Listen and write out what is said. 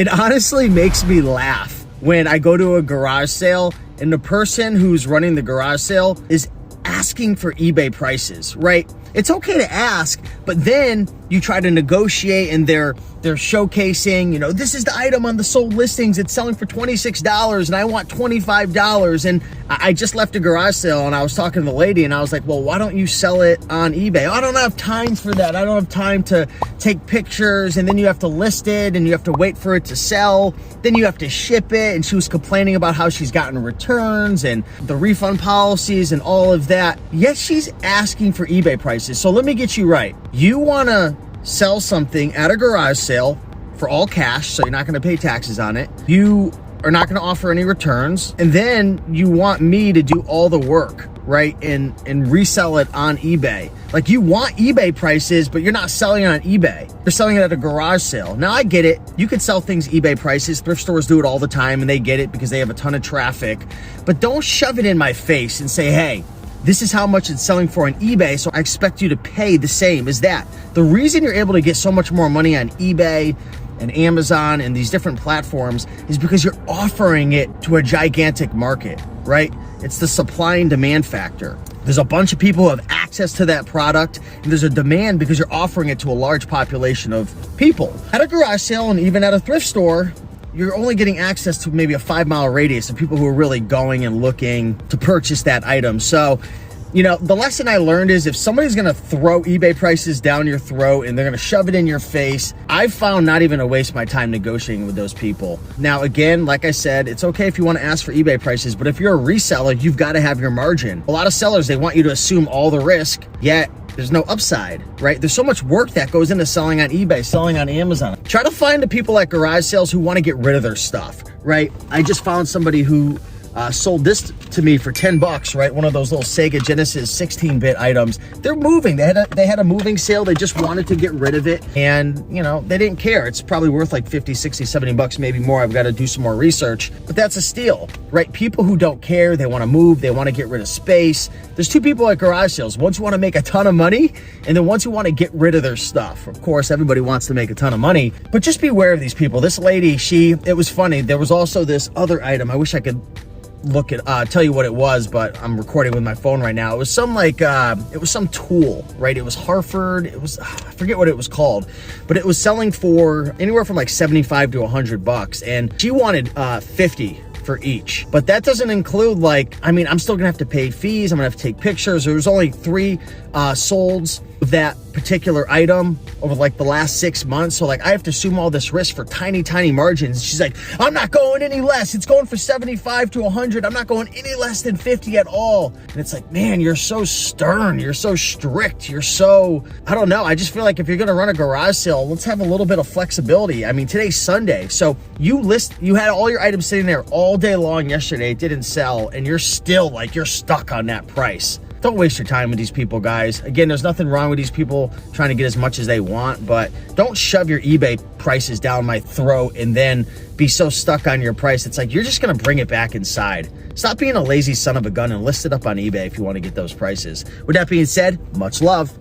It honestly makes me laugh when I go to a garage sale and the person who's running the garage sale is asking for eBay prices, right? It's okay to ask, but then you try to negotiate and they're showcasing, this is the item on the sold listings. It's selling for $26 and I want $25. And I just left a garage sale and I was talking to the lady and I was like, well, why don't you sell it on eBay? I don't have time for that. I don't have time to take pictures and then you have to list it and you have to wait for it to sell. Then you have to ship it. And she was complaining about how she's gotten returns and the refund policies and all of that. Yet she's asking for eBay prices. So let me get you right. You want to sell something at a garage sale for all cash, so you're not going to pay taxes on it. You are not going to offer any returns. And then you want me to do all the work, right? And resell it on eBay. Like you want eBay prices, but you're not selling it on eBay. You're selling it at a garage sale. Now I get it. You could sell things eBay prices. Thrift stores do it all the time and they get it because they have a ton of traffic. But don't shove it in my face and say, hey, this is how much it's selling for on eBay, so I expect you to pay the same as that. The reason you're able to get so much more money on eBay and Amazon and these different platforms is because you're offering it to a gigantic market, right? It's the supply and demand factor. There's a bunch of people who have access to that product, and there's a demand because you're offering it to a large population of people. At a garage sale and even at a thrift store, you're only getting access to maybe a 5-mile radius of people who are really going and looking to purchase that item. So, the lesson I learned is if somebody's going to throw eBay prices down your throat and they're going to shove it in your face, I've found not even to waste my time negotiating with those people. Now, again, like I said, it's okay if you want to ask for eBay prices, but if you're a reseller, you've got to have your margin. A lot of sellers, they want you to assume all the risk, yet there's no upside, right? There's so much work that goes into selling on eBay, selling on Amazon. Try to find the people at garage sales who want to get rid of their stuff, right? I just found somebody who sold this to me for $10, right? One of those little Sega Genesis 16-bit items. They're moving. They had a moving sale. They just wanted to get rid of it. And, they didn't care. It's probably worth like 50, 60, 70 bucks, maybe more. I've got to do some more research, but that's a steal, right? People who don't care, they want to move, they want to get rid of space. There's two people at garage sales. Ones who want to make a ton of money and the ones who want to get rid of their stuff. Of course, everybody wants to make a ton of money, but just beware of these people. This lady, it was funny. There was also this other item. I wish I could tell you what it was, but I'm recording with my phone right now. It was some some tool, right? It was Harford. It was, I forget what it was called, but it was selling for anywhere from like 75 to $100, and she wanted 50 for each. But that doesn't include I'm still gonna have to pay fees. I'm gonna have to take pictures. There was only 3 solds of that particular item over the last 6 months. So I have to assume all this risk for tiny margins. She's like, I'm not going any less. It's going for 75 to 100. I'm not going any less than 50 at all. And it's like, man, you're so stern. You're so strict. You're so, I don't know. I just feel like if you're going to run a garage sale, let's have a little bit of flexibility. I mean, today's Sunday. So you had all your items sitting there all day long yesterday. It didn't sell. And you're still you're stuck on that price. Don't waste your time with these people, guys. Again, there's nothing wrong with these people trying to get as much as they want, but don't shove your eBay prices down my throat and then be so stuck on your price. It's like you're just going to bring it back inside. Stop being a lazy son of a gun and list it up on eBay if you want to get those prices. With that being said, much love.